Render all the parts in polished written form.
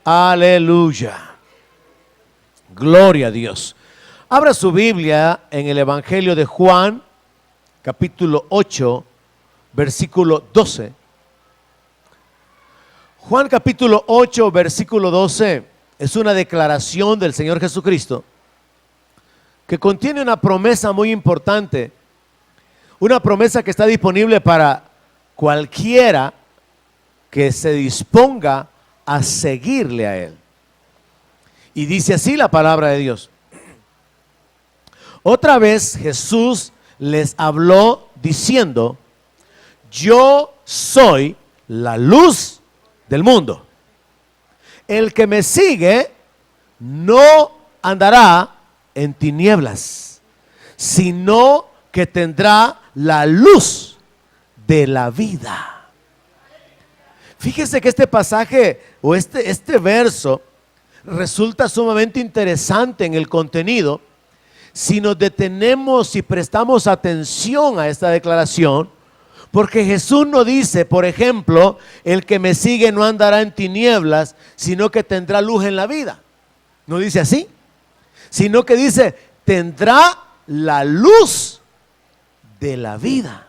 Aleluya. Gloria a Dios. Abra su Biblia en el Evangelio de Juan, capítulo 8, versículo 12. Juan capítulo 8, versículo 12 es una declaración del Señor Jesucristo que contiene una promesa muy importante, una promesa que está disponible para cualquiera que se disponga a seguirle a Él. Y dice así la palabra de Dios. Otra vez Jesús les habló diciendo: yo soy la luz del mundo. El que me sigue no andará en tinieblas, sino que tendrá la luz de la vida. Fíjese que este pasaje o este verso resulta sumamente interesante en el contenido si nos detenemos y prestamos atención a esta declaración, porque Jesús no dice, por ejemplo, el que me sigue no andará en tinieblas, sino que tendrá luz en la vida. No dice así, sino que dice, tendrá la luz de la vida.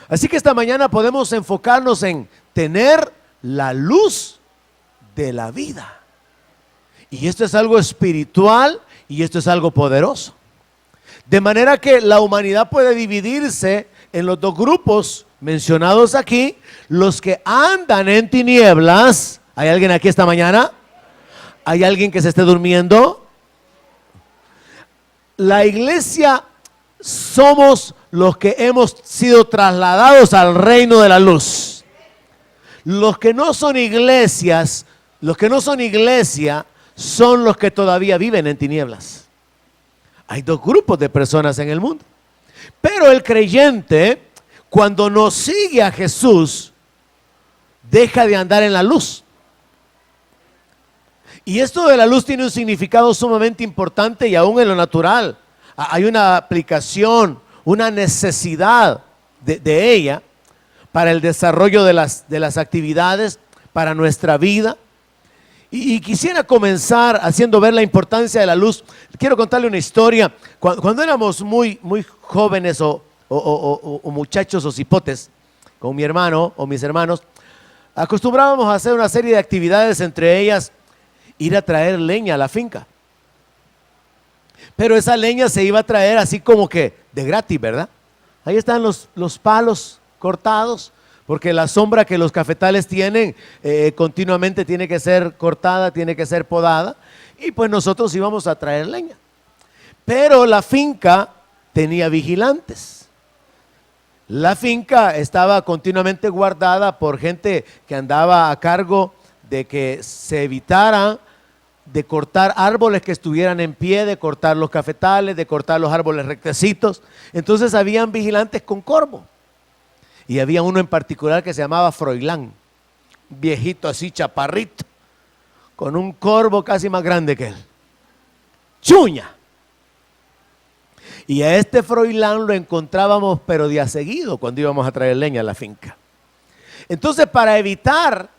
Así que esta mañana podemos enfocarnos en tener la luz de la vida. Y esto es algo espiritual y esto es algo poderoso. De manera que la humanidad puede dividirse en los dos grupos mencionados aquí: los que andan en tinieblas. ¿Hay alguien aquí esta mañana? ¿Hay alguien que se esté durmiendo? La iglesia somos los que hemos sido trasladados al reino de la luz. Los que no son iglesias, son los que todavía viven en tinieblas. Hay dos grupos de personas en el mundo. Pero el creyente, cuando no sigue a Jesús, deja de andar en la luz. Y esto de la luz tiene un significado sumamente importante y aún en lo natural. Hay una aplicación, una necesidad de ella para el desarrollo de las actividades, para nuestra vida. Y quisiera comenzar haciendo ver la importancia de la luz. Quiero contarle una historia. Cuando éramos muy jóvenes o muchachos o cipotes, con mi hermano o mis hermanos, acostumbrábamos a hacer una serie de actividades, entre ellas ir a traer leña a la finca. Pero esa leña se iba a traer así como que de gratis, ¿verdad? Ahí están los palos cortados, porque la sombra que los cafetales tienen continuamente tiene que ser cortada, tiene que ser podada, y pues nosotros íbamos a traer leña. Pero la finca tenía vigilantes. La finca estaba continuamente guardada por gente que andaba a cargo de que se evitara de cortar árboles que estuvieran en pie, de cortar los cafetales, de cortar los árboles rectecitos. Entonces habían vigilantes con corvo. Y había uno en particular que se llamaba Froilán, viejito así, chaparrito, con un corvo casi más grande que él. ¡Chuña! Y a este Froilán lo encontrábamos pero día seguido cuando íbamos a traer leña a la finca. Entonces, para evitar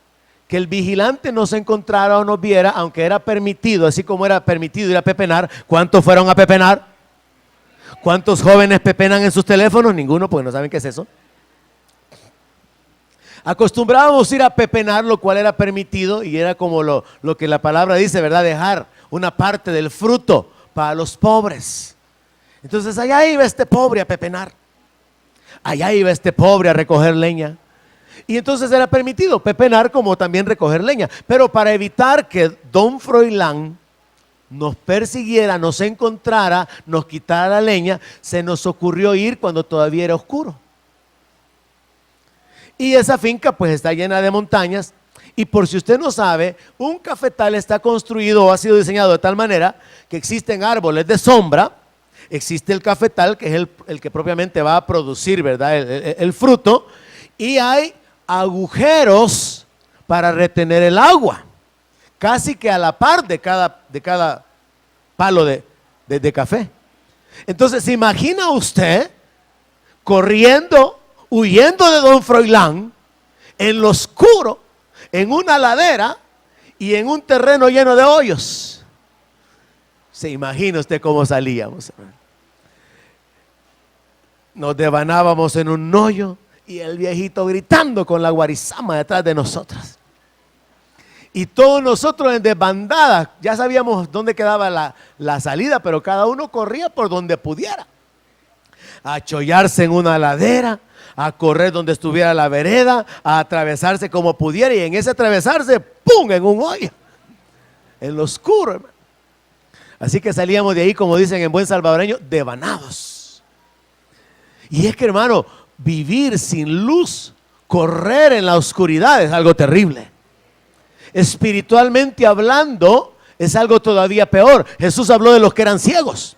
que el vigilante nos encontrara o nos viera, aunque era permitido, así como era permitido ir a pepenar, ¿cuántos fueron a pepenar? ¿Cuántos jóvenes pepenan en sus teléfonos? Ninguno, porque no saben qué es eso. Acostumbrábamos ir a pepenar, lo cual era permitido y era como lo que la palabra dice, ¿verdad? Dejar una parte del fruto para los pobres. Entonces allá iba este pobre a pepenar, allá iba este pobre a recoger leña. Y entonces era permitido pepenar como también recoger leña. Pero para evitar que don Froilán nos persiguiera, nos encontrara, nos quitara la leña, se nos ocurrió ir cuando todavía era oscuro. Y esa finca pues está llena de montañas, y por si usted no sabe, un cafetal está construido o ha sido diseñado de tal manera que existen árboles de sombra, existe el cafetal que es el que propiamente va a producir, ¿verdad?, el fruto, y hay agujeros para retener el agua, casi que a la par de cada palo de café. Entonces, ¿se imagina usted corriendo, huyendo de don Froilán, en lo oscuro, en una ladera, y en un terreno lleno de hoyos. Se imagina usted cómo salíamos, hermano. Nos devanábamos en un hoyo y el viejito gritando con la guarizama detrás de nosotros. Y todos nosotros en desbandada, ya sabíamos dónde quedaba la salida, pero cada uno corría por donde pudiera. A chollarse en una ladera, a correr donde estuviera la vereda, a atravesarse como pudiera, y en ese atravesarse, ¡pum!, en un hoyo, en lo oscuro, hermano. Así que salíamos de ahí, como dicen en buen salvadoreño, devanados. Y es que, hermano, vivir sin luz, correr en la oscuridad es algo terrible. Espiritualmente hablando, es algo todavía peor. Jesús habló de los que eran ciegos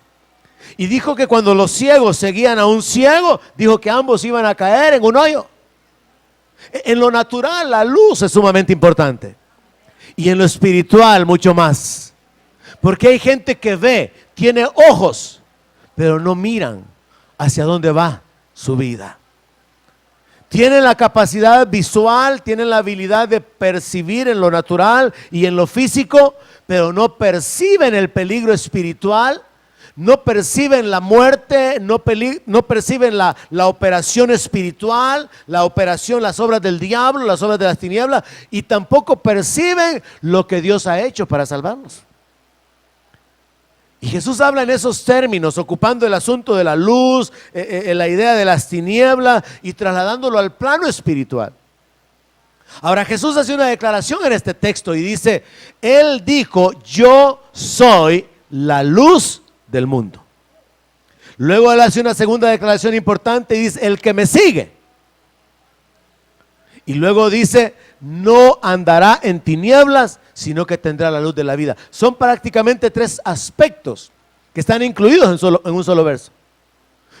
y dijo que cuando los ciegos seguían a un ciego, dijo que ambos iban a caer en un hoyo. En lo natural, la luz es sumamente importante, y en lo espiritual mucho más, porque hay gente que ve, tiene ojos, pero no miran hacia dónde va su vida. Tienen la capacidad visual, tienen la habilidad de percibir en lo natural y en lo físico, pero no perciben el peligro espiritual, no perciben la muerte, no perciben la operación espiritual, la operación, las obras del diablo, las obras de las tinieblas, y tampoco perciben lo que Dios ha hecho para salvarnos. Y Jesús habla en esos términos, ocupando el asunto de la luz, la idea de las tinieblas y trasladándolo al plano espiritual. Ahora Jesús hace una declaración en este texto y dice, Él dijo, yo soy la luz del mundo. Luego Él hace una segunda declaración importante y dice, el que me sigue. Y luego dice, no andará en tinieblas, sino que tendrá la luz de la vida. Son prácticamente tres aspectos que están incluidos en un solo verso.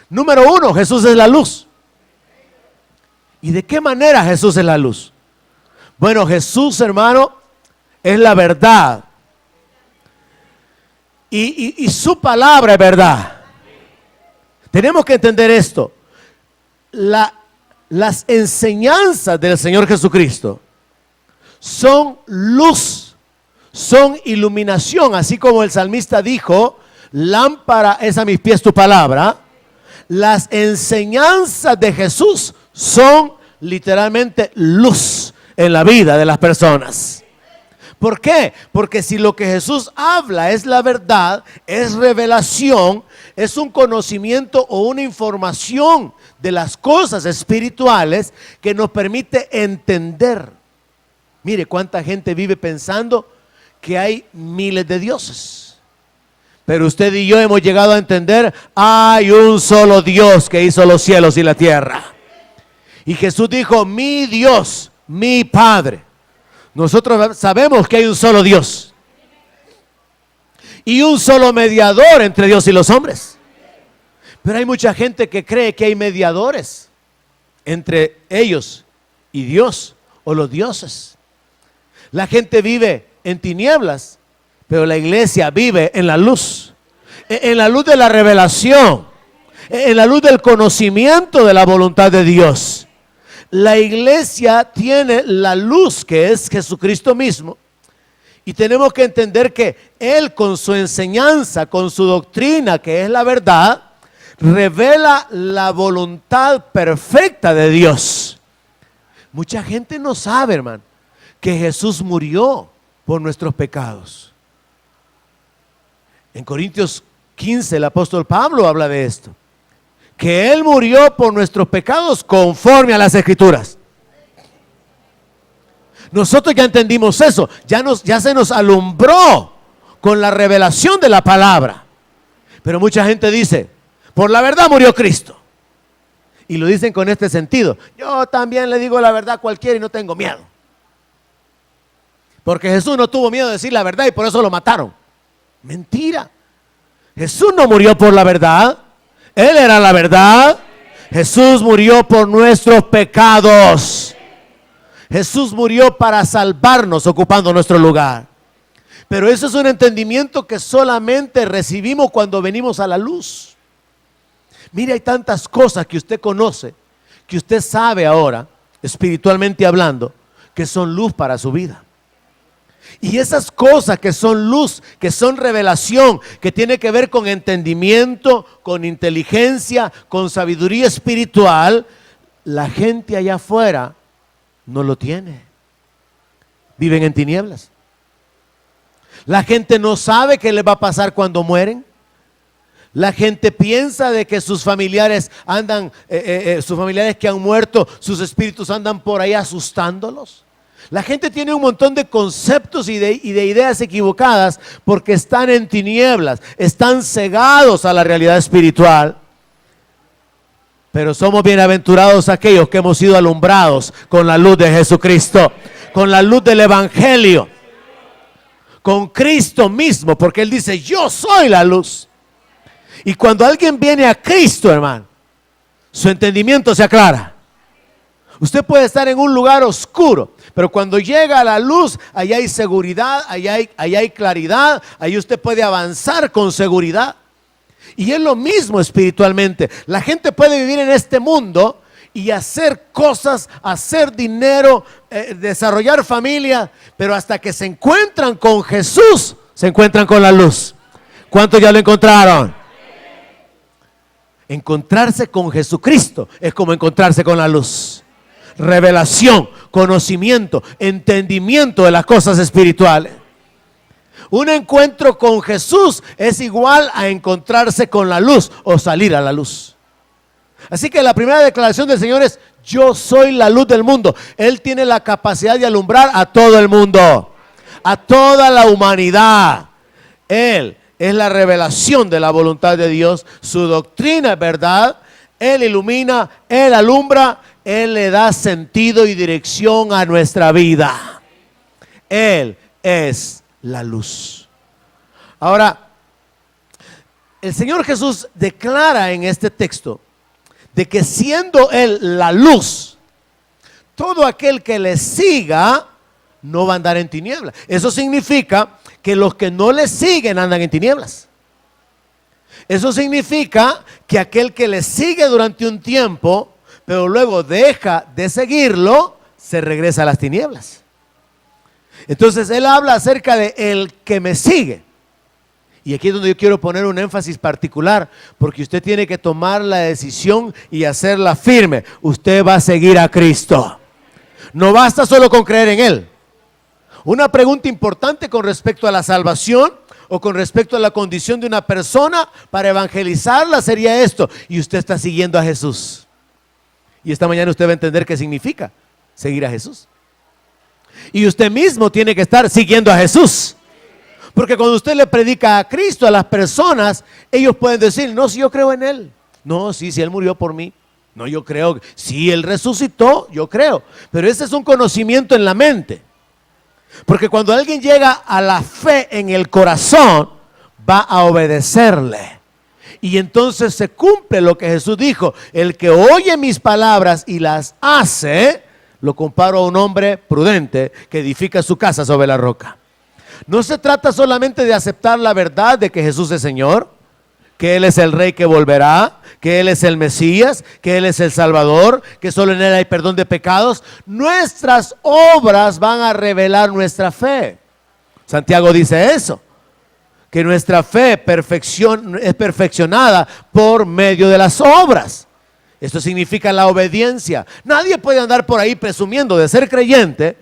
Número uno, Jesús es la luz. ¿Y de qué manera Jesús es la luz? Bueno, Jesús, hermano, es la verdad. Y su palabra es verdad. Tenemos que entender esto. Las enseñanzas del Señor Jesucristo son luz, son iluminación, así como el salmista dijo, lámpara es a mis pies tu palabra. Las enseñanzas de Jesús son literalmente luz en la vida de las personas. ¿Por qué? Porque si lo que Jesús habla es la verdad, es revelación, es un conocimiento o una información de las cosas espirituales que nos permite entender. Mire cuánta gente vive pensando que hay miles de dioses, pero usted y yo hemos llegado a entender, hay un solo Dios que hizo los cielos y la tierra. Y Jesús dijo, mi Dios, mi Padre. Nosotros sabemos que hay un solo Dios y un solo mediador entre Dios y los hombres. Pero hay mucha gente que cree que hay mediadores entre ellos y Dios o los dioses. La gente vive en tinieblas, pero la iglesia vive en la luz de la revelación, en la luz del conocimiento de la voluntad de Dios. La iglesia tiene la luz que es Jesucristo mismo, y tenemos que entender que Él, con su enseñanza, con su doctrina, que es la verdad, revela la voluntad perfecta de Dios. Mucha gente no sabe, hermano, que Jesús murió por nuestros pecados. En Corintios 15 el apóstol Pablo habla de esto, que Él murió por nuestros pecados conforme a las Escrituras. Nosotros ya entendimos eso, ya se nos alumbró con la revelación de la palabra. Pero mucha gente dice, por la verdad murió Cristo. Y lo dicen con este sentido, yo también le digo la verdad a cualquiera y no tengo miedo. Porque Jesús no tuvo miedo de decir la verdad y por eso lo mataron. Mentira. Jesús no murió por la verdad. Él era la verdad. Jesús murió por nuestros pecados. Jesús murió para salvarnos ocupando nuestro lugar. Pero eso es un entendimiento que solamente recibimos cuando venimos a la luz. Mire, hay tantas cosas que usted conoce, que usted sabe ahora, espiritualmente hablando, que son luz para su vida. Y esas cosas que son luz, que son revelación, que tiene que ver con entendimiento, con inteligencia, con sabiduría espiritual, la gente allá afuera no lo tiene. Viven en tinieblas. La gente no sabe qué les va a pasar cuando mueren. La gente piensa de que sus familiares andan, sus familiares que han muerto, sus espíritus andan por ahí asustándolos. La gente tiene un montón de conceptos y de ideas equivocadas porque están en tinieblas, están cegados a la realidad espiritual. Pero somos bienaventurados aquellos que hemos sido alumbrados con la luz de Jesucristo, con la luz del Evangelio, con Cristo mismo, porque Él dice, yo soy la luz. Y cuando alguien viene a Cristo, hermano, su entendimiento se aclara. Usted puede estar en un lugar oscuro, pero cuando llega a la luz, allá hay seguridad, allá hay claridad, ahí usted puede avanzar con seguridad. Y es lo mismo espiritualmente. La gente puede vivir en este mundo y hacer cosas, hacer dinero, desarrollar familia, pero hasta que se encuentran con Jesús, se encuentran con la luz. ¿Cuántos ya lo encontraron? Encontrarse con Jesucristo es como encontrarse con la luz. Revelación, conocimiento, entendimiento de las cosas espirituales. Un encuentro con Jesús es igual a encontrarse con la luz o salir a la luz. Así que la primera declaración del Señor es: yo soy la luz del mundo. Él tiene la capacidad de alumbrar a todo el mundo, a toda la humanidad. Él es la revelación de la voluntad de Dios. Su doctrina es verdad. Él ilumina, Él alumbra, Él le da sentido y dirección a nuestra vida. Él es la luz. Ahora, el Señor Jesús declara en este texto de que siendo Él la luz, todo aquel que le siga no va a andar en tinieblas. Eso significa que los que no le siguen andan en tinieblas. Eso significa que aquel que le sigue durante un tiempo, pero luego deja de seguirlo, se regresa a las tinieblas. Entonces Él habla acerca de el que me sigue. Y aquí es donde yo quiero poner un énfasis particular, porque usted tiene que tomar la decisión y hacerla firme. Usted va a seguir a Cristo. No basta solo con creer en Él. Una pregunta importante con respecto a la salvación o con respecto a la condición de una persona para evangelizarla sería esto: y usted está siguiendo a Jesús. Y esta mañana usted va a entender qué significa seguir a Jesús. Y usted mismo tiene que estar siguiendo a Jesús. Porque cuando usted le predica a Cristo a las personas, ellos pueden decir: no, si yo creo en Él. No, sí, si Él murió por mí. No, yo creo. Si Él resucitó, yo creo. Pero ese es un conocimiento en la mente. Porque cuando alguien llega a la fe en el corazón, va a obedecerle. Y entonces se cumple lo que Jesús dijo: el que oye mis palabras y las hace, lo comparo a un hombre prudente que edifica su casa sobre la roca. No se trata solamente de aceptar la verdad de que Jesús es Señor, que Él es el Rey que volverá, que Él es el Mesías, que Él es el Salvador, que solo en Él hay perdón de pecados. Nuestras obras van a revelar nuestra fe. Santiago dice eso, que nuestra fe es perfeccionada por medio de las obras. Esto significa la obediencia. Nadie puede andar por ahí presumiendo de ser creyente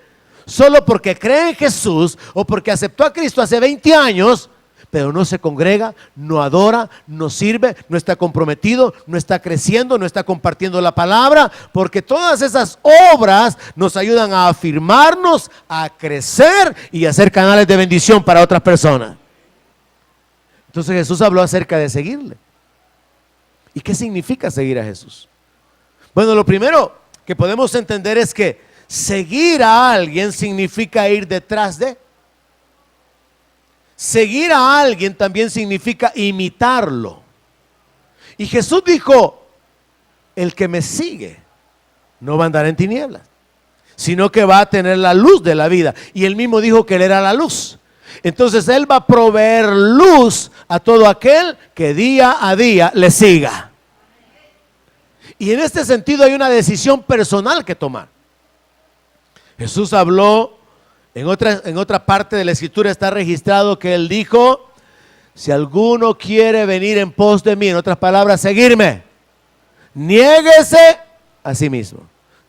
solo porque cree en Jesús o porque aceptó a Cristo hace 20 años, pero no se congrega, no adora, no sirve, no está comprometido, no está creciendo, no está compartiendo la palabra, porque todas esas obras nos ayudan a afirmarnos, a crecer y a ser canales de bendición para otras personas. Entonces Jesús habló acerca de seguirle. ¿Y qué significa seguir a Jesús? Bueno, lo primero que podemos entender es que seguir a alguien significa ir detrás de. Seguir a alguien también significa imitarlo. Y Jesús dijo: el que me sigue no va a andar en tinieblas, sino que va a tener la luz de la vida. Y Él mismo dijo que Él era la luz. Entonces Él va a proveer luz a todo aquel que día a día le siga. Y en este sentido hay una decisión personal que tomar. Jesús habló En otra parte de la escritura está registrado que él dijo: si alguno quiere venir en pos de mí, en otras palabras, seguirme, niéguese a sí mismo,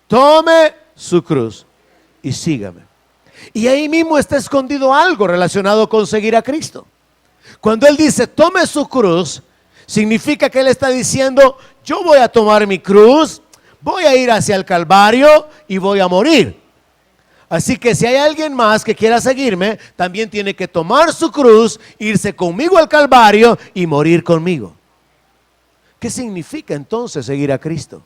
tome su cruz y sígame. Y ahí mismo está escondido algo relacionado con seguir a Cristo. Cuando él dice tome su cruz, significa que él está diciendo: yo voy a tomar mi cruz, voy a ir hacia el Calvario y voy a morir. Así que si hay alguien más que quiera seguirme, también tiene que tomar su cruz, irse conmigo al Calvario y morir conmigo. ¿Qué significa entonces seguir a Cristo?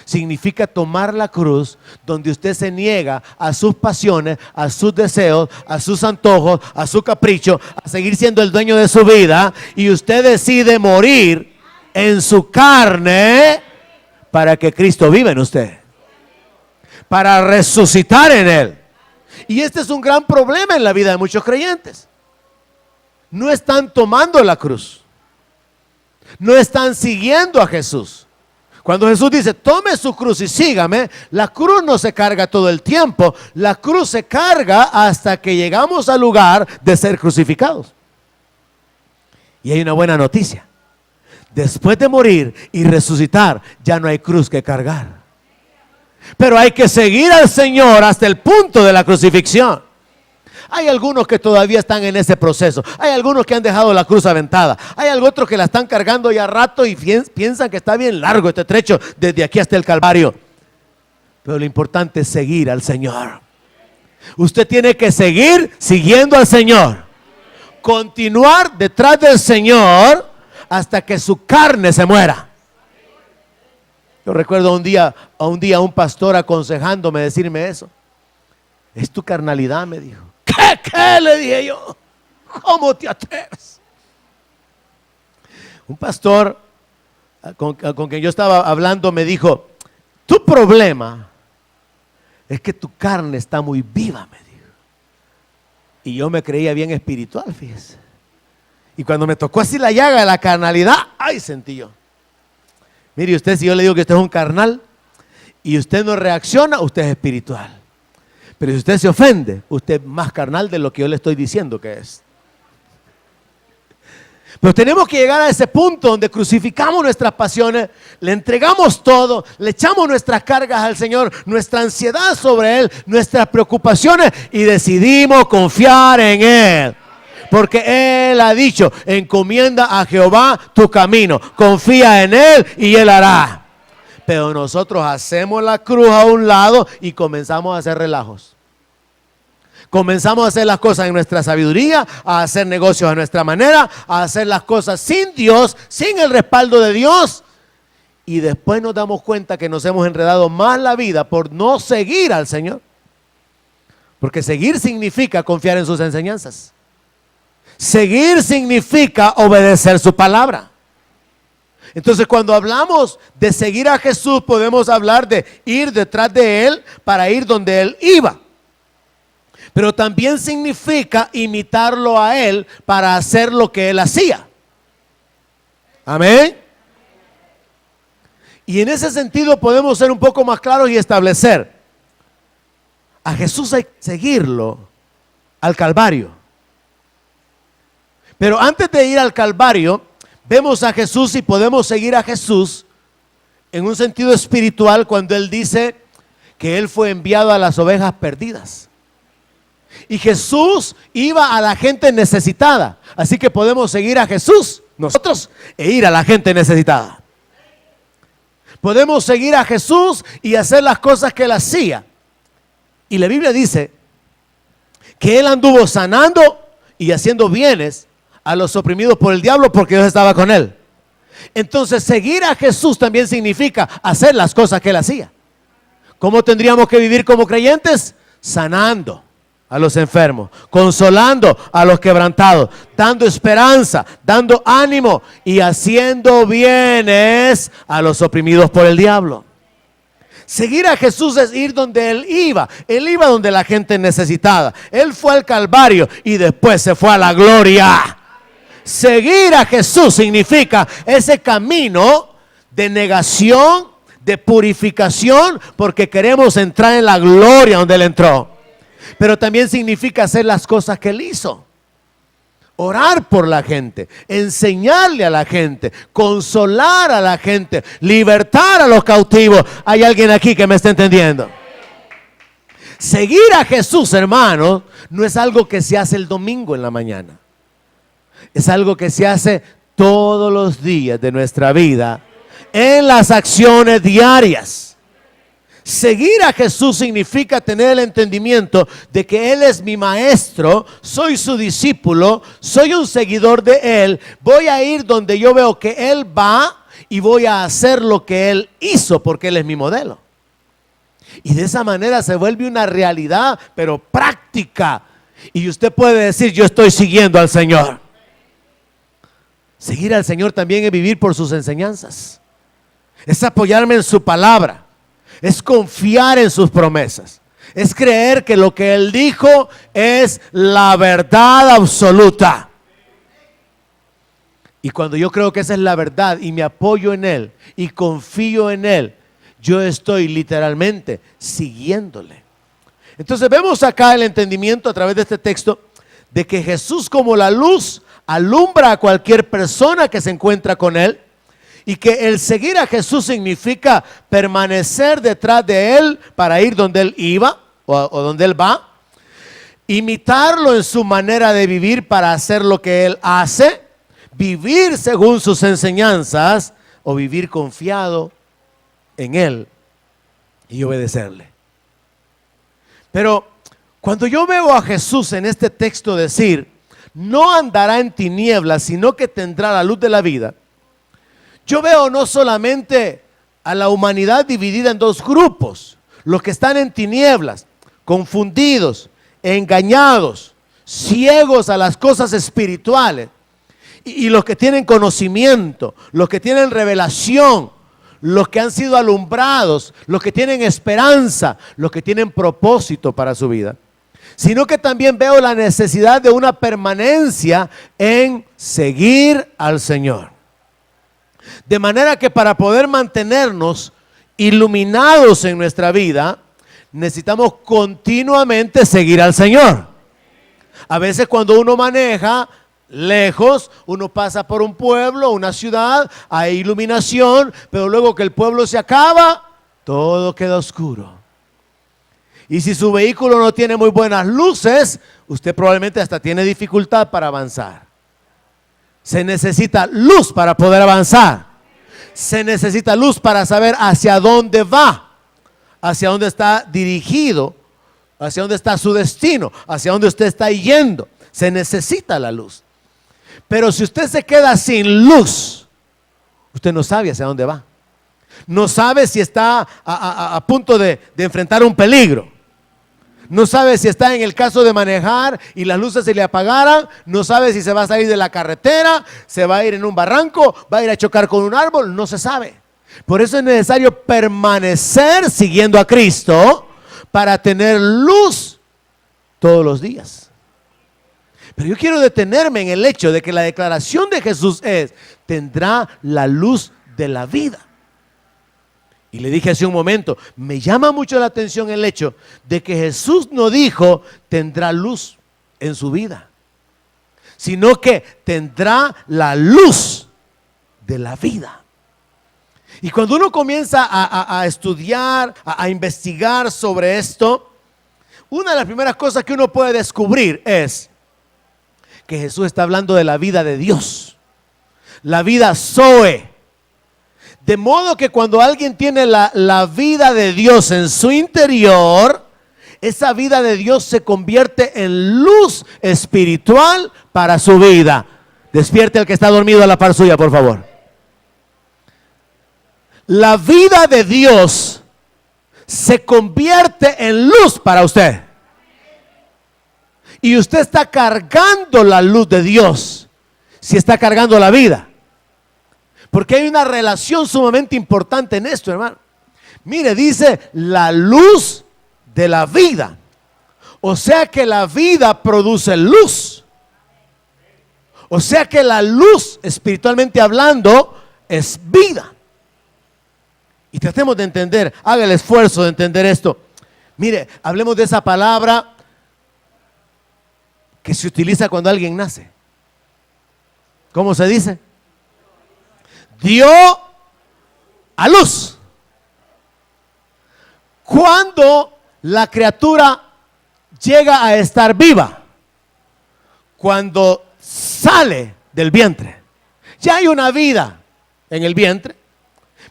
Significa tomar la cruz, donde usted se niega a sus pasiones, a sus deseos, a sus antojos, a su capricho, a seguir siendo el dueño de su vida, y usted decide morir en su carne para que Cristo viva en usted, para resucitar en él. Y este es un gran problema en la vida de muchos creyentes. No están tomando la cruz, no están siguiendo a Jesús. Cuando Jesús dice tome su cruz y sígame, la cruz no se carga todo el tiempo, la cruz se carga hasta que llegamos al lugar de ser crucificados. Y hay una buena noticia: después de morir y resucitar, ya no hay cruz que cargar. Pero hay que seguir al Señor hasta el punto de la crucifixión. Hay algunos que todavía están en ese proceso. Hay algunos que han dejado la cruz aventada. Hay otros que la están cargando ya rato y piensan que está bien largo este trecho desde aquí hasta el Calvario. Pero lo importante es seguir al Señor. Usted tiene que seguir siguiendo al Señor. Continuar detrás del Señor hasta que su carne se muera. Yo recuerdo un día a un pastor aconsejándome decirme eso. Es tu carnalidad, me dijo. ¿Qué? Le dije yo. ¿Cómo te atreves? Un pastor con quien yo estaba hablando me dijo: tu problema es que tu carne está muy viva, me dijo. Y yo me creía bien espiritual, fíjese. Y cuando me tocó así la llaga de la carnalidad, ¡ay! Sentí yo. Mire usted, si yo le digo que usted es un carnal y usted no reacciona, usted es espiritual. Pero si usted se ofende, usted es más carnal de lo que yo le estoy diciendo que es. Pero tenemos que llegar a ese punto donde crucificamos nuestras pasiones, le entregamos todo, le echamos nuestras cargas al Señor, nuestra ansiedad sobre Él, nuestras preocupaciones, y decidimos confiar en Él. Porque Él ha dicho: encomienda a Jehová tu camino, confía en Él y Él hará. Pero nosotros hacemos la cruz a un lado y comenzamos a hacer relajos. Comenzamos a hacer las cosas en nuestra sabiduría, a hacer negocios a nuestra manera, a hacer las cosas sin Dios, sin el respaldo de Dios. Y después nos damos cuenta que nos hemos enredado más la vida por no seguir al Señor. Porque seguir significa confiar en sus enseñanzas. Seguir significa obedecer su palabra. Entonces, cuando hablamos de seguir a Jesús, podemos hablar de ir detrás de Él para ir donde Él iba. Pero también significa imitarlo a Él para hacer lo que Él hacía. Amén. Y en ese sentido podemos ser un poco más claros y establecer: a Jesús hay que seguirlo al Calvario. Pero antes de ir al Calvario, vemos a Jesús y podemos seguir a Jesús en un sentido espiritual cuando Él dice que Él fue enviado a las ovejas perdidas. Y Jesús iba a la gente necesitada. Así que podemos seguir a Jesús nosotros e ir a la gente necesitada. Podemos seguir a Jesús y hacer las cosas que Él hacía. Y la Biblia dice que Él anduvo sanando y haciendo bienes a los oprimidos por el diablo, porque Dios estaba con Él. Entonces, seguir a Jesús también significa hacer las cosas que Él hacía. ¿Cómo tendríamos que vivir como creyentes? Sanando a los enfermos, consolando a los quebrantados, dando esperanza, dando ánimo y haciendo bienes a los oprimidos por el diablo. Seguir a Jesús es ir donde Él iba. Él iba donde la gente necesitada. Él fue al Calvario y después se fue a la gloria. Seguir a Jesús significa ese camino de negación, de purificación, porque queremos entrar en la gloria donde Él entró. Pero también significa hacer las cosas que Él hizo. Orar por la gente, enseñarle a la gente, consolar a la gente, libertar a los cautivos. ¿Hay alguien aquí que me está entendiendo? Seguir a Jesús, hermanos, no es algo que se hace el domingo en la mañana. Es algo que se hace todos los días de nuestra vida, en las acciones diarias. Seguir a Jesús significa tener el entendimiento de que Él es mi maestro, soy su discípulo, soy un seguidor de Él. Voy a ir donde yo veo que Él va y voy a hacer lo que Él hizo porque Él es mi modelo. Y de esa manera se vuelve una realidad, pero práctica. Y usted puede decir, yo estoy siguiendo al Señor. Seguir al Señor también es vivir por sus enseñanzas. Es apoyarme en su palabra. Es confiar en sus promesas. Es creer que lo que Él dijo es la verdad absoluta. Y cuando yo creo que esa es la verdad y me apoyo en Él y confío en Él, yo estoy literalmente siguiéndole. Entonces vemos acá el entendimiento a través de este texto de que Jesús, como la luz, alumbra a cualquier persona que se encuentra con Él. Y que el seguir a Jesús significa permanecer detrás de Él para ir donde Él iba o donde Él va. Imitarlo en su manera de vivir para hacer lo que Él hace. Vivir según sus enseñanzas o vivir confiado en Él y obedecerle. Pero cuando yo veo a Jesús en este texto decir, no andará en tinieblas, sino que tendrá la luz de la vida. Yo veo no solamente a la humanidad dividida en dos grupos, los que están en tinieblas, confundidos, engañados, ciegos a las cosas espirituales, y los que tienen conocimiento, los que tienen revelación, los que han sido alumbrados, los que tienen esperanza, los que tienen propósito para su vida, sino que también veo la necesidad de una permanencia en seguir al Señor. De manera que para poder mantenernos iluminados en nuestra vida, necesitamos continuamente seguir al Señor. A veces cuando uno maneja lejos, uno pasa por un pueblo, una ciudad, hay iluminación, pero luego que el pueblo se acaba, todo queda oscuro. Y si su vehículo no tiene muy buenas luces, usted probablemente hasta tiene dificultad para avanzar. Se necesita luz para poder avanzar. Se necesita luz para saber hacia dónde va, hacia dónde está dirigido, hacia dónde está su destino, hacia dónde usted está yendo. Se necesita la luz. Pero si usted se queda sin luz, usted no sabe hacia dónde va. No sabe si está a punto de enfrentar un peligro. No sabe si está en el caso de manejar y las luces se le apagaran. No sabe si se va a salir de la carretera, se va a ir en un barranco, va a ir a chocar con un árbol. No se sabe. Por eso es necesario permanecer siguiendo a Cristo para tener luz todos los días. Pero yo quiero detenerme en el hecho de que la declaración de Jesús es: tendrá la luz de la vida. Y le dije hace un momento, me llama mucho la atención el hecho de que Jesús no dijo tendrá luz en su vida, sino que tendrá la luz de la vida. Y cuando uno comienza a estudiar, a investigar sobre esto, una de las primeras cosas que uno puede descubrir es que Jesús está hablando de la vida de Dios, la vida Zoe. De modo que cuando alguien tiene la vida de Dios en su interior, esa vida de Dios se convierte en luz espiritual para su vida. Despierte al que está dormido a la par suya, por favor. La vida de Dios se convierte en luz para usted. Y usted está cargando la luz de Dios si está cargando la vida. Porque hay una relación sumamente importante en esto, hermano. Mire, dice la luz de la vida. O sea que la vida produce luz. O sea que la luz, espiritualmente hablando, es vida. Y tratemos de entender, haga el esfuerzo de entender esto. Mire, hablemos de esa palabra que se utiliza cuando alguien nace. ¿Cómo se dice? Dio a luz. Cuando la criatura llega a estar viva, cuando sale del vientre, ya hay una vida en el vientre,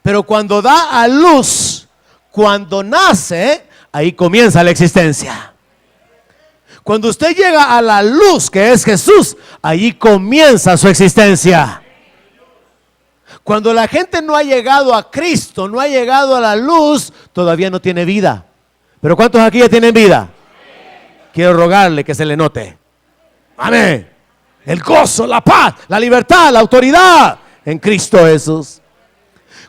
pero cuando da a luz, cuando nace, ahí comienza la existencia. Cuando usted llega a la luz que es Jesús, ahí comienza su existencia. Cuando la gente no ha llegado a Cristo, no ha llegado a la luz, todavía no tiene vida. Pero ¿cuántos aquí ya tienen vida? Quiero rogarle que se le note. Amén. El gozo, la paz, la libertad, la autoridad en Cristo Jesús.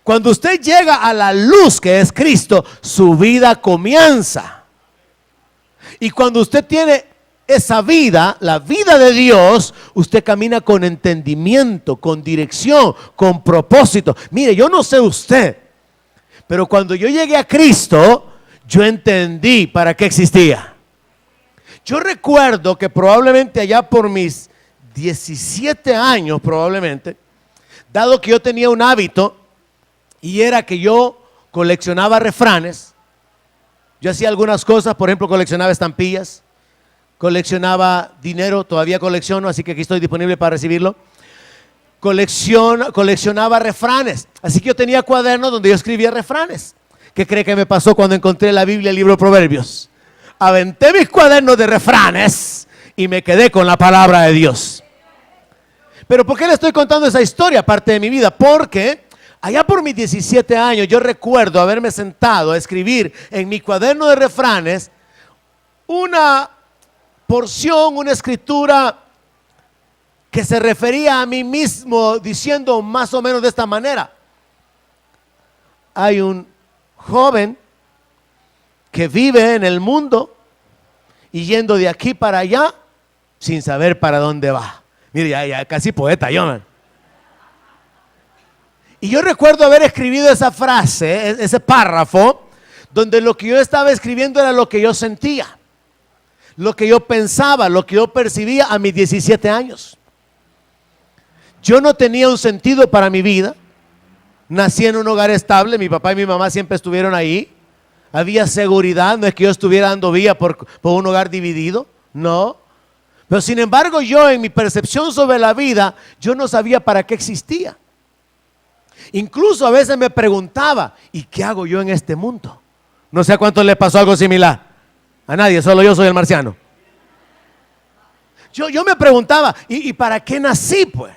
Cuando usted llega a la luz que es Cristo, su vida comienza. Y cuando usted tiene esa vida, la vida de Dios, usted camina con entendimiento, con dirección, con propósito. Mire, yo no sé usted, pero cuando yo llegué a Cristo, yo entendí para qué existía. Yo recuerdo que probablemente allá por mis 17 años, probablemente, dado que yo tenía un hábito, y era que yo coleccionaba refranes. Yo hacía algunas cosas, por ejemplo, coleccionaba estampillas, coleccionaba dinero, todavía colecciono, así que aquí estoy disponible para recibirlo. Coleccionaba refranes, así que yo tenía cuadernos donde yo escribía refranes. ¿Qué cree que me pasó cuando encontré la Biblia, el libro de Proverbios? Aventé mis cuadernos de refranes y me quedé con la palabra de Dios. Pero ¿por qué le estoy contando esa historia, parte de mi vida? Porque allá por mis 17 años yo recuerdo haberme sentado a escribir en mi cuaderno de refranes una porción, una escritura que se refería a mí mismo diciendo más o menos de esta manera: hay un joven que vive en el mundo y yendo de aquí para allá sin saber para dónde va. Mire, ya casi poeta yo, man. Y yo recuerdo haber escrito esa frase, ese párrafo, donde lo que yo estaba escribiendo era lo que yo sentía, lo que yo pensaba, lo que yo percibía a mis 17 años. Yo no tenía un sentido para mi vida. Nací en un hogar estable, mi papá y mi mamá siempre estuvieron ahí. Había seguridad, no es que yo estuviera dando vía por un hogar dividido, no. Pero sin embargo yo, en mi percepción sobre la vida, yo no sabía para qué existía. Incluso a veces me preguntaba, ¿y qué hago yo en este mundo? No sé a cuántos le pasó algo similar. A nadie, solo yo soy el marciano. Yo me preguntaba, ¿y para qué nací pues?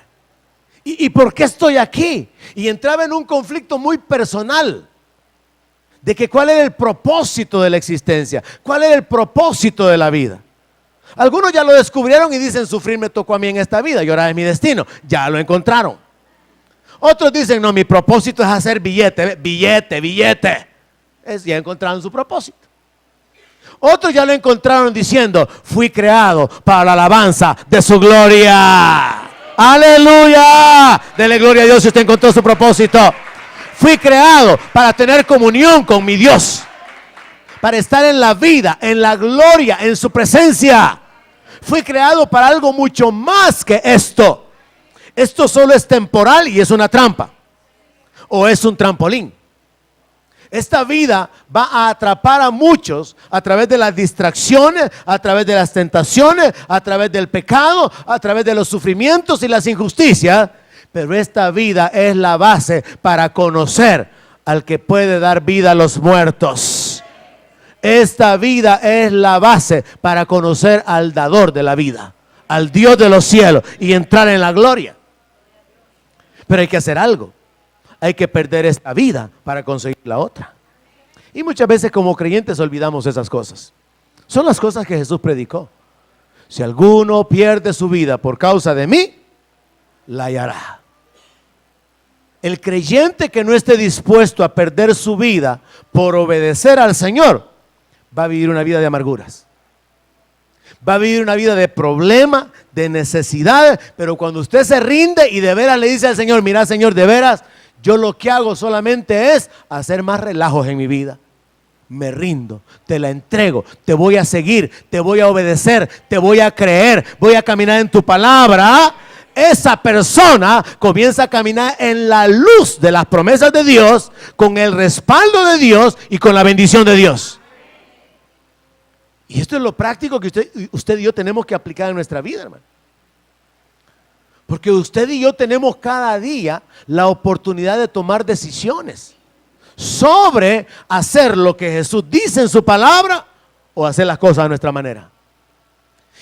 ¿Y por qué estoy aquí? Y entraba en un conflicto muy personal de que cuál era el propósito de la existencia, cuál era el propósito de la vida. Algunos ya lo descubrieron y dicen: sufrir me tocó a mí en esta vida, llorar es mi destino. Ya lo encontraron. Otros dicen: no, mi propósito es hacer billete, billete. Ya encontraron su propósito. Otros ya lo encontraron diciendo: fui creado para la alabanza de su gloria. Aleluya. Dele gloria a Dios si usted encontró su propósito. Fui creado para tener comunión con mi Dios, para estar en la vida, en la gloria, en su presencia. Fui creado para algo mucho más que esto. Esto solo es temporal y es una trampa, o es un trampolín. Esta vida va a atrapar a muchos a través de las distracciones, a través de las tentaciones, a través del pecado, a través de los sufrimientos y las injusticias. Pero esta vida es la base para conocer al que puede dar vida a los muertos. Esta vida es la base para conocer al dador de la vida, al Dios de los cielos, y entrar en la gloria. Pero hay que hacer algo. Hay que perder esta vida para conseguir la otra. Y muchas veces como creyentes olvidamos esas cosas. Son las cosas que Jesús predicó. Si alguno pierde su vida por causa de mí, la hallará. El creyente que no esté dispuesto a perder su vida por obedecer al Señor, va a vivir una vida de amarguras. Va a vivir una vida de problemas, de necesidades. Pero cuando usted se rinde y de veras le dice al Señor: mira, Señor, de veras, yo lo que hago solamente es hacer más relajos en mi vida. me rindo, te la entrego, te voy a seguir, te voy a obedecer, te voy a creer, voy a caminar en tu palabra, esa persona comienza a caminar en la luz de las promesas de Dios, con el respaldo de Dios y con la bendición de Dios. Y esto es lo práctico que usted y yo tenemos que aplicar en nuestra vida, hermano. Porque usted y yo tenemos cada día la oportunidad de tomar decisiones sobre hacer lo que Jesús dice en su palabra o hacer las cosas a nuestra manera.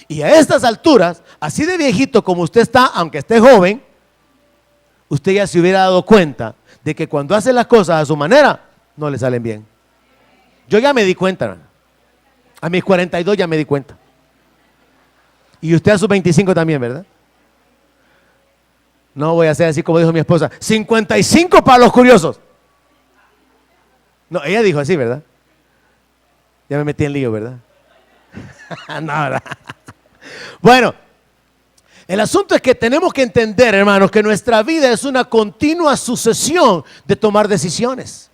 Y a estas alturas, así de viejito como usted está, aunque esté joven, usted ya se hubiera dado cuenta de que cuando hace las cosas a su manera, no le salen bien. Yo ya me di cuenta, hermano. A mis 42 ya me di cuenta. Y usted a sus 25 también, ¿verdad? No voy a hacer así como dijo mi esposa, 55 para los curiosos. No, ella dijo así, ¿verdad? Ya me metí en lío, ¿verdad? No, ¿verdad? Bueno, el asunto es que tenemos que entender, hermanos, que nuestra vida es una continua sucesión de tomar decisiones.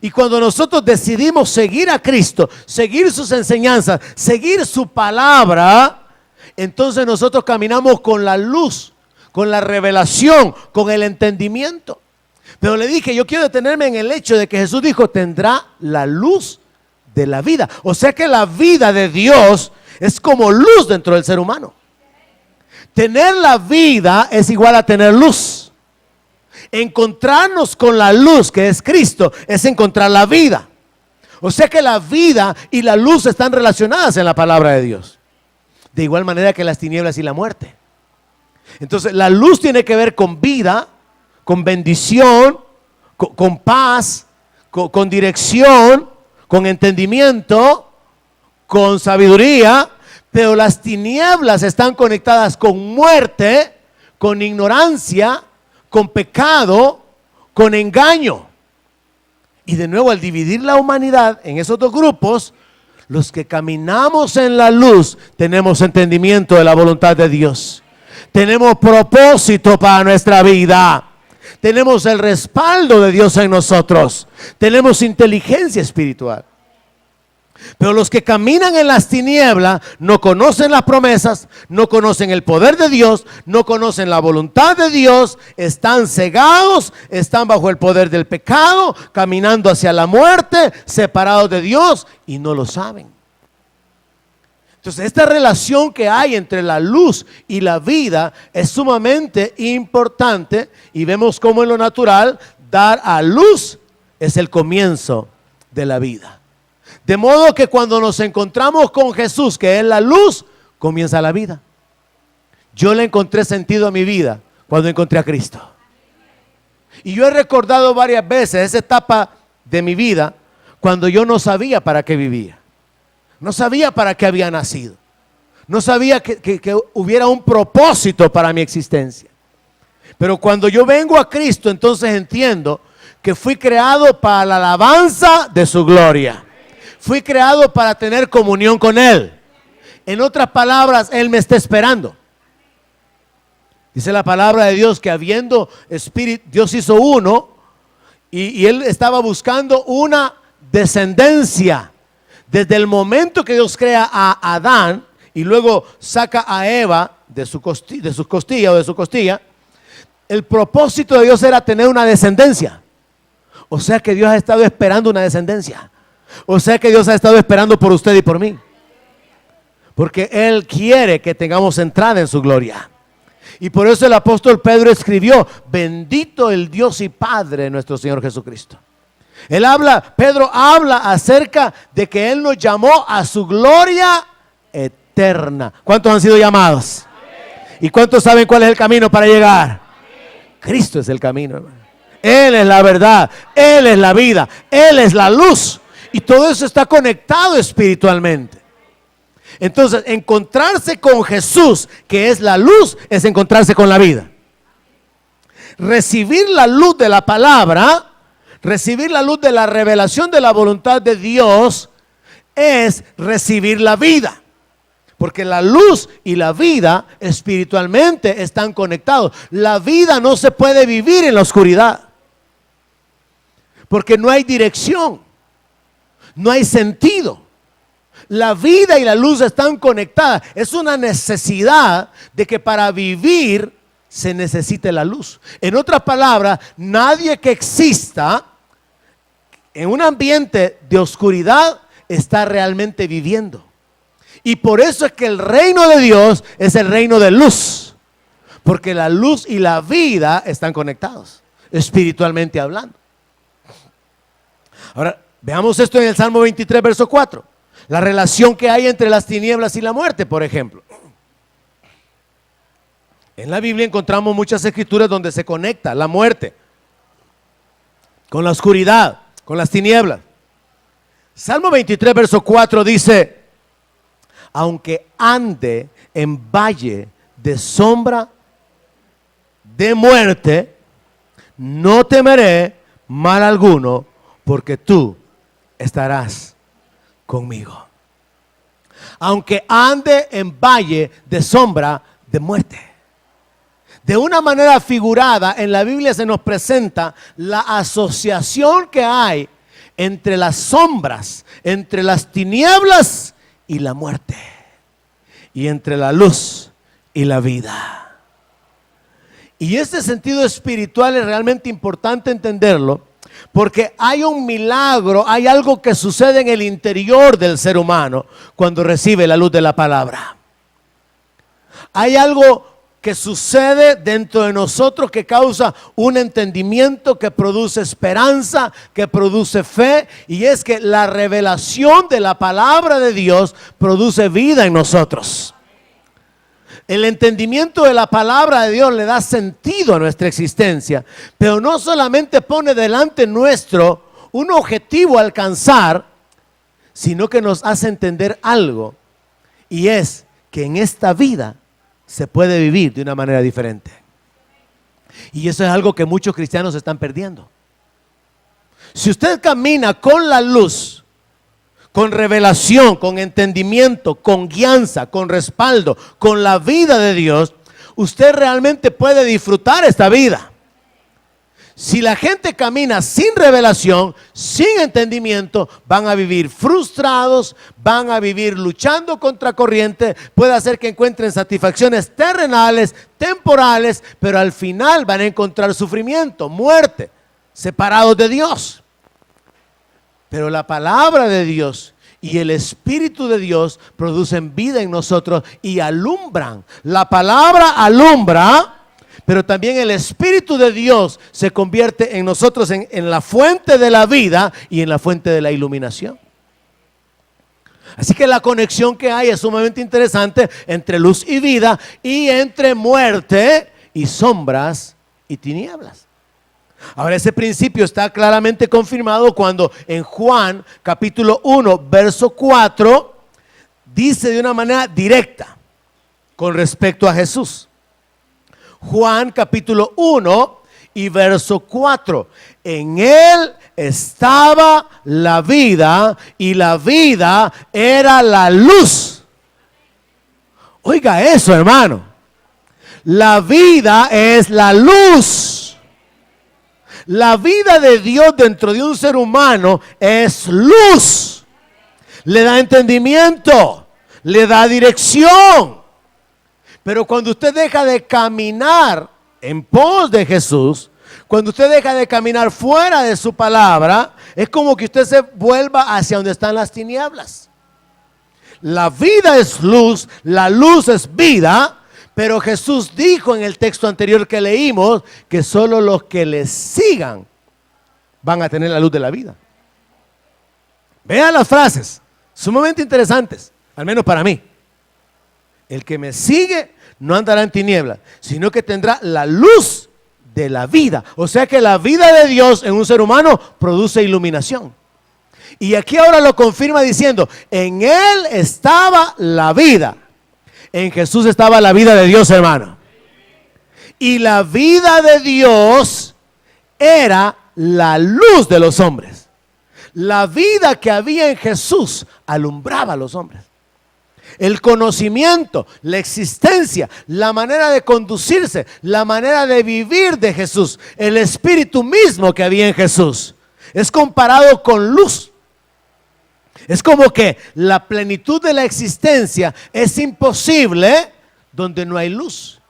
Y cuando nosotros decidimos seguir a Cristo, seguir sus enseñanzas, seguir su palabra, entonces nosotros caminamos con la luz, con la revelación, con el entendimiento. Pero le dije, yo quiero detenerme en el hecho de que Jesús dijo, tendrá la luz de la vida. O sea que la vida de Dios es como luz dentro del ser humano. Tener la vida es igual a tener luz. Encontrarnos con la luz que es Cristo es encontrar la vida. O sea que la vida y la luz están relacionadas en la palabra de Dios. De igual manera que las tinieblas y la muerte. Entonces la luz tiene que ver con vida, con bendición, con paz, con dirección, con entendimiento, con sabiduría. Pero las tinieblas están conectadas con muerte, con ignorancia, con pecado, con engaño. Y de nuevo, al dividir la humanidad en esos dos grupos, los que caminamos en la luz tenemos entendimiento de la voluntad de Dios. Tenemos propósito para nuestra vida. Tenemos el respaldo de Dios en nosotros. Tenemos inteligencia espiritual. Pero los que caminan en las tinieblas no conocen las promesas, no conocen el poder de Dios, no conocen la voluntad de Dios, están cegados, están bajo el poder del pecado, caminando hacia la muerte, separados de Dios y no lo saben. Entonces, esta relación que hay entre la luz y la vida es sumamente importante y vemos cómo en lo natural dar a luz es el comienzo de la vida. De modo que cuando nos encontramos con Jesús, que es la luz, comienza la vida. Yo le encontré sentido a mi vida cuando encontré a Cristo. Y yo he recordado varias veces esa etapa de mi vida cuando yo no sabía para qué vivía. No sabía para qué había nacido. No sabía que hubiera un propósito para mi existencia. Pero cuando yo vengo a Cristo, entonces entiendo que fui creado para la alabanza de su gloria. Fui creado para tener comunión con Él. En otras palabras, Él me está esperando. Dice la palabra de Dios que habiendo espíritu, Dios hizo uno y Él estaba buscando una descendencia. Desde el momento que Dios crea a Adán y luego saca a Eva de sus costillas, el propósito de Dios era tener una descendencia. O sea que Dios ha estado esperando una descendencia. O sea que Dios ha estado esperando por usted y por mí. Porque Él quiere que tengamos entrada en su gloria. Y por eso el apóstol Pedro escribió, bendito el Dios y Padre de nuestro Señor Jesucristo. Pedro habla acerca de que Él nos llamó a su gloria eterna. ¿Cuántos han sido llamados? Amén. ¿Y cuántos saben cuál es el camino para llegar? Amén. Cristo es el camino, hermano. Él es la verdad, Él es la vida, Él es la luz. Y todo eso está conectado espiritualmente. Entonces, encontrarse con Jesús, que es la luz, es encontrarse con la vida. Recibir la luz de la palabra, recibir la luz de la revelación de la voluntad de Dios, es recibir la vida. Porque la luz y la vida espiritualmente están conectados. La vida no se puede vivir en la oscuridad. Porque no hay dirección. no hay sentido. La vida y la luz están conectadas. Es una necesidad de que para vivir se necesite la luz. En otras palabras, nadie que exista en un ambiente de oscuridad está realmente viviendo. Y por eso es que el reino de Dios es el reino de luz. Porque la luz y la vida están conectados, espiritualmente hablando. Ahora, veamos esto en el Salmo 23, verso 4. La relación que hay entre las tinieblas y la muerte, por ejemplo. En la Biblia encontramos muchas escrituras donde se conecta la muerte con la oscuridad, con las tinieblas. Salmo 23, verso 4 dice: aunque ande en valle de sombra de muerte, no temeré mal alguno, porque tú estarás conmigo. Aunque ande en valle de sombra de muerte. De una manera figurada, en la Biblia se nos presenta la asociación que hay entre las sombras, entre las tinieblas y la muerte, y entre la luz y la vida. Y este sentido espiritual es realmente importante entenderlo, porque hay un milagro, hay algo que sucede en el interior del ser humano cuando recibe la luz de la palabra. Hay algo que sucede dentro de nosotros que causa un entendimiento, que produce esperanza, que produce fe, y es que la revelación de la palabra de Dios produce vida en nosotros. El entendimiento de la palabra de Dios le da sentido a nuestra existencia, pero no solamente pone delante nuestro un objetivo a alcanzar, sino que nos hace entender algo, y es que en esta vida se puede vivir de una manera diferente. Y eso es algo que muchos cristianos están perdiendo. Si usted camina con la luz, con revelación, con entendimiento, con guianza, con respaldo, con la vida de Dios, usted realmente puede disfrutar esta vida. Si la gente camina sin revelación, sin entendimiento, van a vivir frustrados, van a vivir luchando contra corriente, puede hacer que encuentren satisfacciones terrenales, temporales, pero al final van a encontrar sufrimiento, muerte, separados de Dios. Pero la palabra de Dios y el Espíritu de Dios producen vida en nosotros y alumbran. La palabra alumbra, pero también el Espíritu de Dios se convierte en nosotros en la fuente de la vida y en la fuente de la iluminación. Así que la conexión que hay es sumamente interesante entre luz y vida, y entre muerte y sombras y tinieblas. Ahora, ese principio está claramente confirmado cuando en Juan capítulo 1 verso 4 dice de una manera directa con respecto a Jesús. Juan capítulo 1 y verso 4: en él estaba la vida, y la vida era la luz. Oiga eso, hermano. La vida es la luz. La vida de Dios dentro de un ser humano es luz. Le da entendimiento, le da dirección. Pero cuando usted deja de caminar en pos de Jesús, cuando usted deja de caminar fuera de su palabra, es como que usted se vuelva hacia donde están las tinieblas. La vida es luz, la luz es vida, pero Jesús dijo en el texto anterior que leímos que solo los que le sigan van a tener la luz de la vida. Vean las frases, sumamente interesantes, al menos para mí. El que me sigue no andará en tinieblas, sino que tendrá la luz de la vida. O sea que la vida de Dios en un ser humano produce iluminación. Y aquí ahora lo confirma diciendo: en él estaba la vida. En Jesús estaba la vida de Dios, hermano. Y la vida de Dios era la luz de los hombres. La vida que había en Jesús alumbraba a los hombres. El conocimiento, la existencia, la manera de conducirse, la manera de vivir de Jesús, el espíritu mismo que había en Jesús, es comparado con luz. Es como que la plenitud de la existencia es imposible donde no hay luz,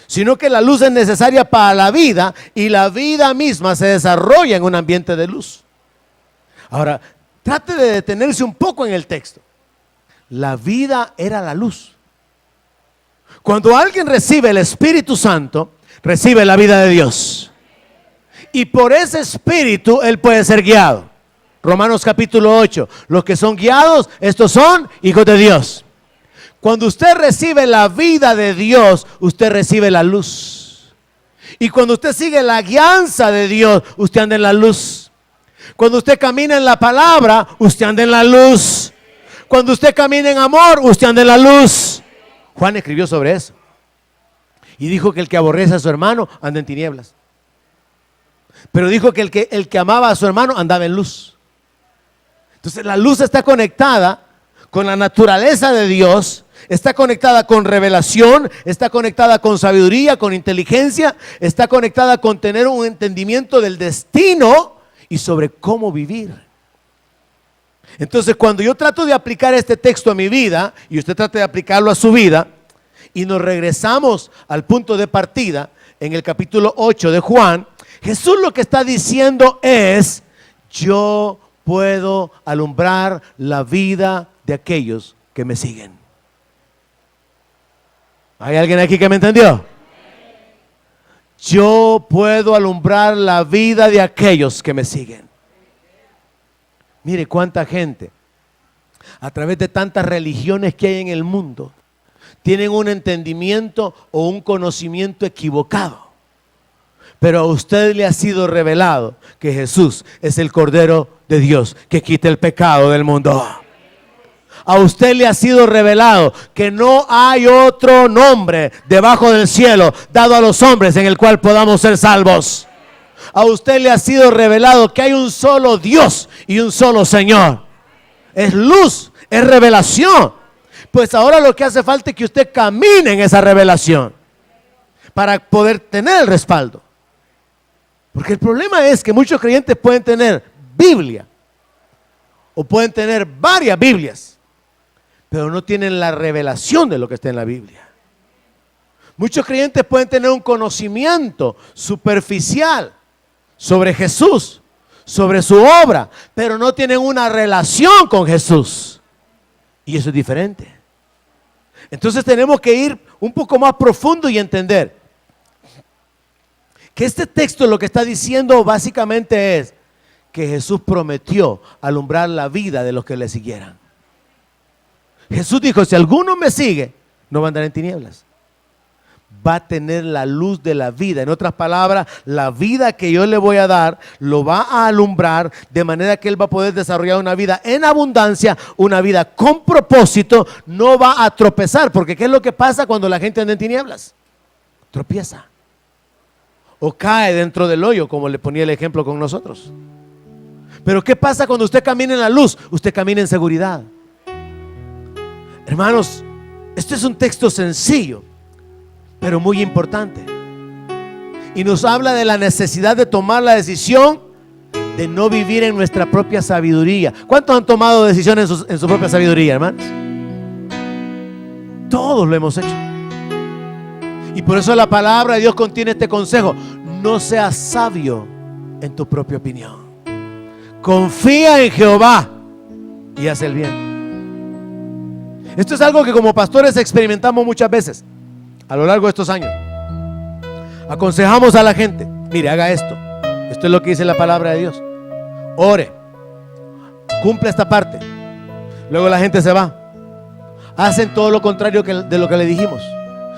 sino que la luz es necesaria para la vida y la vida misma se desarrolla en un ambiente de luz. Ahora, trate de detenerse un poco en el texto. La vida era la luz. Cuando alguien recibe el Espíritu Santo, recibe la vida de Dios. Y por ese Espíritu él puede ser guiado. Romanos capítulo 8. Los que son guiados, estos son hijos de Dios. Cuando usted recibe la vida de Dios, usted recibe la luz. Y cuando usted sigue la guianza de Dios, usted anda en la luz. Cuando usted camina en la palabra, usted anda en la luz. Cuando usted camina en amor, usted anda en la luz. Juan escribió sobre eso. Y dijo que el que aborrece a su hermano anda en tinieblas. Pero dijo que el que amaba a su hermano andaba en luz. Entonces la luz está conectada con la naturaleza de Dios, está conectada con revelación, está conectada con sabiduría, con inteligencia, está conectada con tener un entendimiento del destino y sobre cómo vivir. Entonces cuando yo trato de aplicar este texto a mi vida y usted trata de aplicarlo a su vida y nos regresamos al punto de partida en el capítulo 8 de Juan, Jesús lo que está diciendo es: yo puedo alumbrar la vida de aquellos que me siguen. ¿Hay alguien aquí que me entendió? Yo puedo alumbrar la vida de aquellos que me siguen. Mire cuánta gente, a través de tantas religiones que hay en el mundo, tienen un entendimiento o un conocimiento equivocado. Pero a usted le ha sido revelado que Jesús es el Cordero de Dios que quita el pecado del mundo. A usted le ha sido revelado que no hay otro nombre debajo del cielo dado a los hombres en el cual podamos ser salvos. A usted le ha sido revelado que hay un solo Dios y un solo Señor. Es luz, es revelación. Pues ahora lo que hace falta es que usted camine en esa revelación para poder tener el respaldo. Porque el problema es que muchos creyentes pueden tener Biblia o pueden tener varias Biblias, pero no tienen la revelación de lo que está en la Biblia. Muchos creyentes pueden tener un conocimiento superficial sobre Jesús, sobre su obra, pero no tienen una relación con Jesús. Y eso es diferente. Entonces tenemos que ir un poco más profundo y entender que este texto lo que está diciendo básicamente es que Jesús prometió alumbrar la vida de los que le siguieran. Jesús dijo: si alguno me sigue, no va a andar en tinieblas, va a tener la luz de la vida. En otras palabras, la vida que yo le voy a dar lo va a alumbrar, de manera que él va a poder desarrollar una vida en abundancia, una vida con propósito. No va a tropezar, porque ¿qué es lo que pasa cuando la gente anda en tinieblas? Tropieza o cae dentro del hoyo, como le ponía el ejemplo con nosotros. Pero ¿qué pasa cuando usted camina en la luz? Usted camina en seguridad. Hermanos, este es un texto sencillo, pero muy importante. Y nos habla de la necesidad de tomar la decisión de no vivir en nuestra propia sabiduría. ¿Cuántos han tomado decisiones en su propia sabiduría, hermanos? Todos lo hemos hecho. Y por eso la palabra de Dios contiene este consejo: no seas sabio en tu propia opinión. Confía en Jehová y haz el bien. Esto es algo que como pastores experimentamos muchas veces a lo largo de estos años. Aconsejamos a la gente: mire, haga esto. Esto es lo que dice la palabra de Dios. Ore, cumple esta parte. Luego la gente se va, hacen todo lo contrario de lo que le dijimos.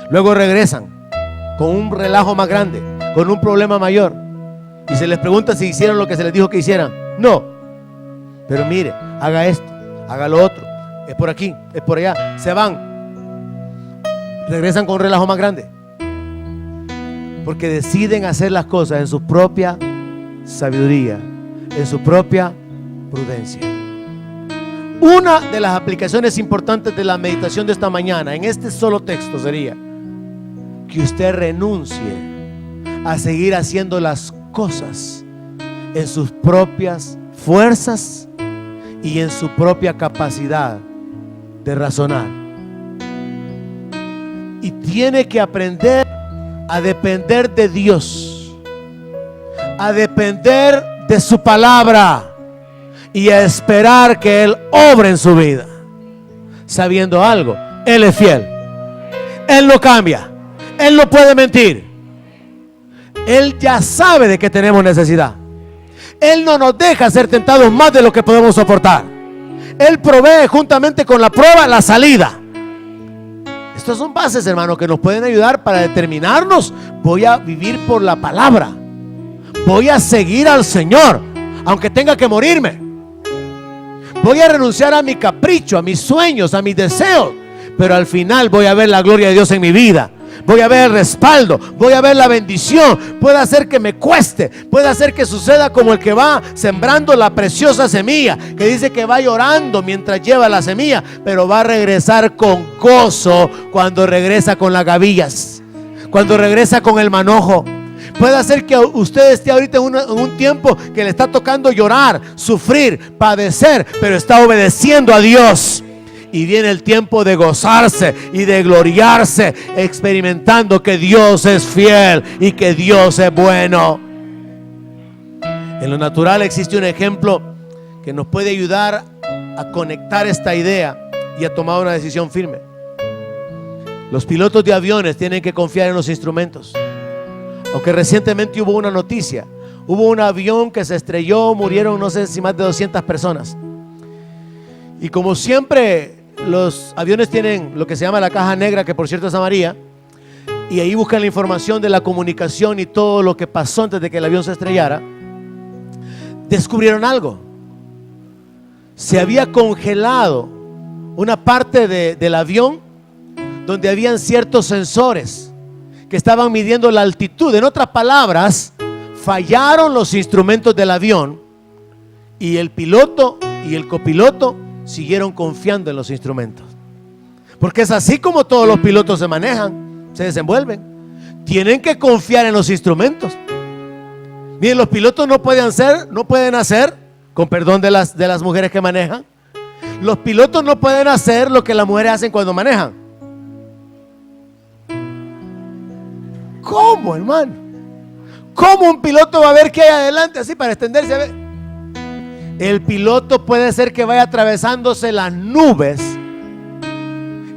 Luego regresan con un relajo más grande, con un problema mayor, y se les pregunta si hicieron lo que se les dijo que hicieran. No, pero mire, haga esto, haga lo otro, es por aquí, es por allá. Se van, regresan con un relajo más grande, porque deciden hacer las cosas en su propia sabiduría, en su propia prudencia. Una de las aplicaciones importantes de la meditación de esta mañana en este solo texto sería que usted renuncie a seguir haciendo las cosas en sus propias fuerzas y en su propia capacidad de razonar. Y tiene que aprender a depender de Dios, a depender de su palabra y a esperar que Él obre en su vida, sabiendo algo: Él es fiel, Él no cambia, Él no puede mentir. Él ya sabe de que tenemos necesidad. Él no nos deja ser tentados más de lo que podemos soportar. Él provee juntamente con la prueba la salida. Estas son bases, hermano, que nos pueden ayudar para determinarnos: voy a vivir por la palabra, voy a seguir al Señor aunque tenga que morirme, voy a renunciar a mi capricho, a mis sueños, a mis deseos, pero al final voy a ver la gloria de Dios en mi vida. Voy a ver el respaldo, voy a ver la bendición. Puede hacer que me cueste, puede hacer que suceda como el que va sembrando la preciosa semilla, que dice que va llorando mientras lleva la semilla, pero va a regresar con gozo cuando regresa con las gavillas, cuando regresa con el manojo. Puede hacer que usted esté ahorita en un tiempo que le está tocando llorar, sufrir, padecer, pero está obedeciendo a Dios. Y viene el tiempo de gozarse y de gloriarse, experimentando que Dios es fiel y que Dios es bueno. En lo natural existe un ejemplo que nos puede ayudar a conectar esta idea y a tomar una decisión firme. Los pilotos de aviones tienen que confiar en los instrumentos. Aunque recientemente hubo una noticia, hubo un avión que se estrelló, murieron no sé si más de 200 personas. Y como siempre, los aviones tienen lo que se llama la caja negra, que por cierto es amarilla, y ahí buscan la información de la comunicación y todo lo que pasó antes de que el avión se estrellara. Descubrieron algo: se había congelado una parte del avión donde habían ciertos sensores que estaban midiendo la altitud. En otras palabras, fallaron los instrumentos del avión y el piloto y el copiloto siguieron confiando en los instrumentos, porque es así como todos los pilotos se manejan, se desenvuelven. Tienen que confiar en los instrumentos. Miren, los pilotos no pueden hacer, con perdón de las mujeres que manejan, los pilotos no pueden hacer lo que las mujeres hacen cuando manejan. ¿Cómo, hermano? ¿Cómo un piloto va a ver qué hay adelante así para extenderse a ver? El piloto puede ser que vaya atravesándose las nubes.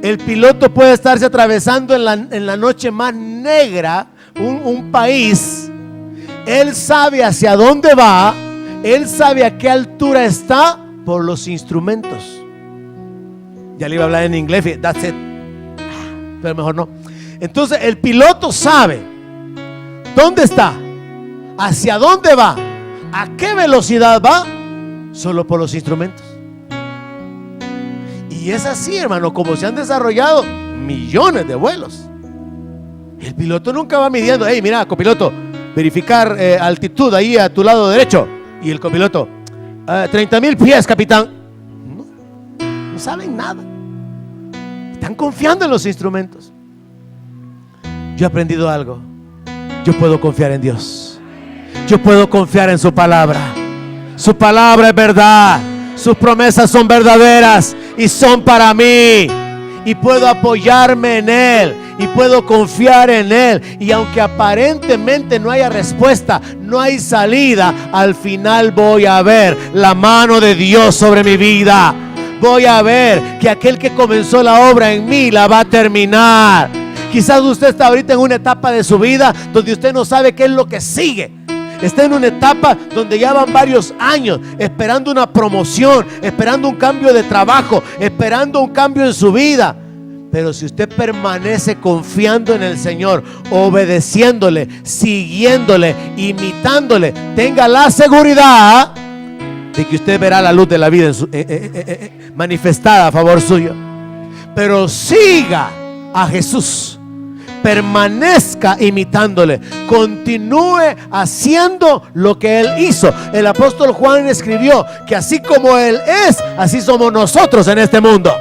El piloto puede estarse atravesando en la noche más negra un país. Él sabe hacia dónde va. Él sabe a qué altura está por los instrumentos. Ya le iba a hablar en inglés, that's it, pero mejor no. Entonces el piloto sabe dónde está, hacia dónde va, a qué velocidad va, solo por los instrumentos. Y es así, hermano, como se han desarrollado millones de vuelos. El piloto nunca va midiendo: hey, mira, copiloto, verificar altitud ahí a tu lado derecho. Y el copiloto: 30,000 pies, capitán. No saben nada. Están confiando en los instrumentos. Yo he aprendido algo: yo puedo confiar en Dios, yo puedo confiar en su palabra. Su palabra es verdad, sus promesas son verdaderas y son para mí, y puedo apoyarme en Él y puedo confiar en Él. Y aunque aparentemente no haya respuesta, no hay salida, al final voy a ver la mano de Dios sobre mi vida. Voy a ver que aquel que comenzó la obra en mí la va a terminar. Quizás usted está ahorita en una etapa de su vida donde usted no sabe qué es lo que sigue. Está en una etapa donde ya van varios años esperando una promoción, esperando un cambio de trabajo, esperando un cambio en su vida. Pero si usted permanece confiando en el Señor, obedeciéndole, siguiéndole, imitándole, tenga la seguridad de que usted verá la luz de la vida manifestada a favor suyo. Pero siga a Jesús, permanezca imitándole, continúe haciendo lo que Él hizo. El apóstol Juan escribió que así como Él es, así somos nosotros en este mundo.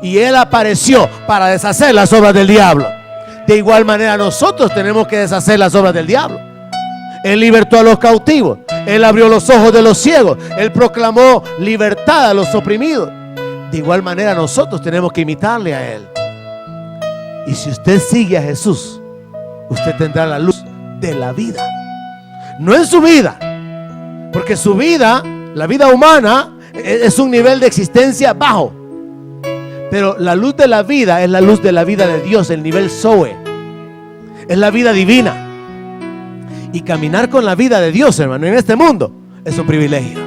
Y Él apareció para deshacer las obras del diablo. De igual manera nosotros tenemos que deshacer las obras del diablo. Él libertó a los cautivos. Él abrió los ojos de los ciegos. Él proclamó libertad a los oprimidos. De igual manera nosotros tenemos que imitarle a Él. Y si usted sigue a Jesús, usted tendrá la luz de la vida. No en su vida, porque su vida, la vida humana, es un nivel de existencia bajo. Pero la luz de la vida es la luz de la vida de Dios, el nivel Zoe. Es la vida divina. Y caminar con la vida de Dios, hermano, en este mundo es un privilegio.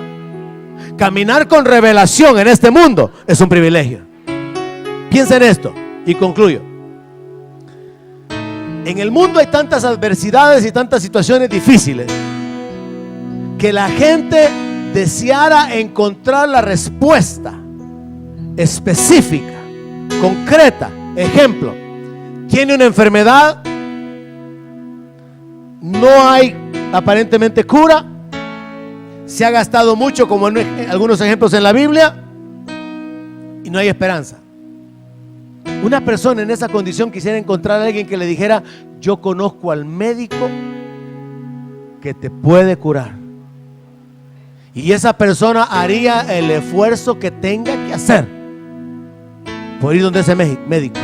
Caminar con revelación en este mundo es un privilegio. Piensa en esto y concluyo. En el mundo hay tantas adversidades y tantas situaciones difíciles que la gente deseara encontrar la respuesta específica, concreta. Ejemplo, tiene una enfermedad, no hay aparentemente cura, se ha gastado mucho, como en algunos ejemplos en la Biblia, y no hay esperanza. Una persona en esa condición quisiera encontrar a alguien que le dijera: yo conozco al médico que te puede curar. Y esa persona haría el esfuerzo que tenga que hacer por ir donde ese médico.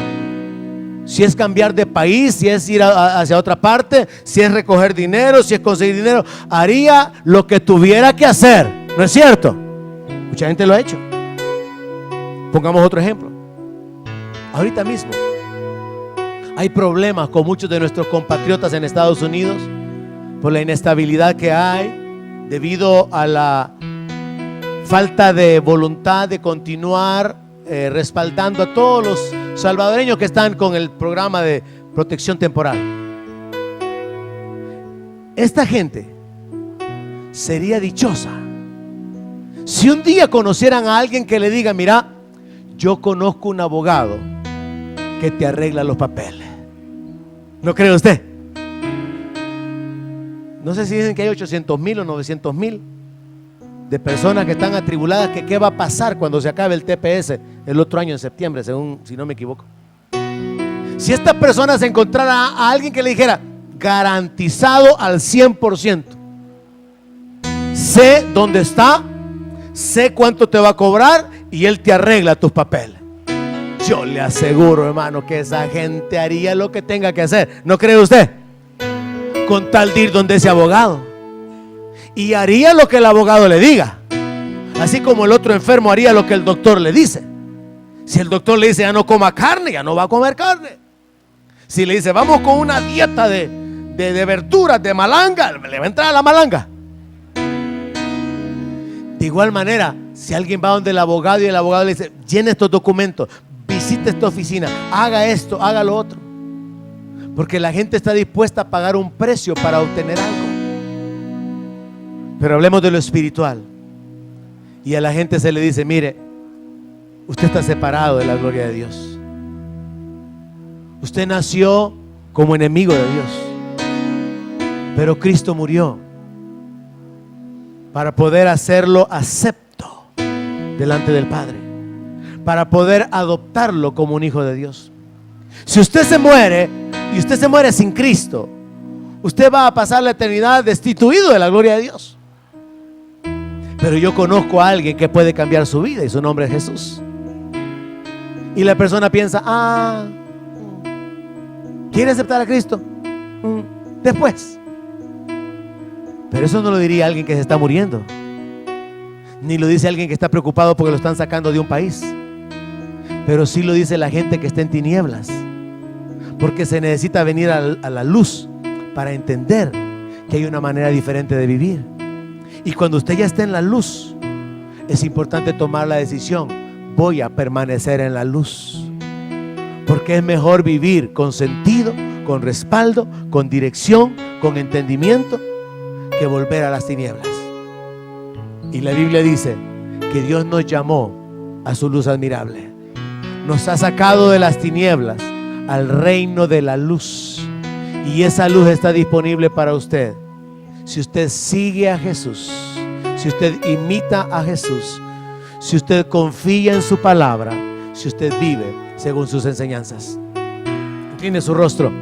Si es cambiar de país, si es ir hacia otra parte, si es recoger dinero, si es conseguir dinero, haría lo que tuviera que hacer. ¿No es cierto? Mucha gente lo ha hecho. Pongamos otro ejemplo. Ahorita mismo hay problemas con muchos de nuestros compatriotas en Estados Unidos por la inestabilidad que hay debido a la falta de voluntad de continuar respaldando a todos los salvadoreños que están con el programa de protección temporal. Esta gente sería dichosa si un día conocieran a alguien que le diga: mira, yo conozco un abogado que te arregla los papeles. ¿No cree usted? No sé si dicen que hay 800,000 o 900,000 de personas que están atribuladas, que qué va a pasar cuando se acabe el TPS el otro año en septiembre, según, si no me equivoco. Si esta persona se encontrara a alguien que le dijera: garantizado al 100%, sé dónde está, sé cuánto te va a cobrar y él te arregla tus papeles, yo le aseguro, hermano, que esa gente haría lo que tenga que hacer. ¿No cree usted? Con tal de ir donde ese abogado, y haría lo que el abogado le diga, así como el otro enfermo haría lo que el doctor le dice. Si el doctor le dice: ya no coma carne, ya no va a comer carne. Si le dice: vamos con una dieta de verduras, de malanga, le va a entrar a la malanga. De igual manera, si alguien va donde el abogado y el abogado le dice: llene estos documentos, visite esta oficina, haga esto, haga lo otro, porque la gente está dispuesta a pagar un precio para obtener algo. Pero hablemos de lo espiritual. Y a la gente se le dice: mire, usted está separado de la gloria de Dios. Usted nació como enemigo de Dios, pero Cristo murió para poder hacerlo acepto delante del Padre, para poder adoptarlo como un hijo de Dios. Si usted se muere, y usted se muere sin Cristo, usted va a pasar la eternidad destituido de la gloria de Dios. Pero yo conozco a alguien que puede cambiar su vida, y su nombre es Jesús. Y la persona piensa: ¿quiere aceptar a Cristo? Después. Pero eso no lo diría alguien que se está muriendo, ni lo dice alguien que está preocupado porque lo están sacando de un país. Pero sí lo dice la gente que está en tinieblas, porque se necesita venir a la luz para entender que hay una manera diferente de vivir. Y cuando usted ya está en la luz, es importante tomar la decisión: voy a permanecer en la luz, porque es mejor vivir con sentido, con respaldo, con dirección, con entendimiento, que volver a las tinieblas. Y la Biblia dice que Dios nos llamó a su luz admirable, nos ha sacado de las tinieblas al reino de la luz, y esa luz está disponible para usted. Si usted sigue a Jesús, si usted imita a Jesús, si usted confía en su palabra, si usted vive según sus enseñanzas. Incline su rostro.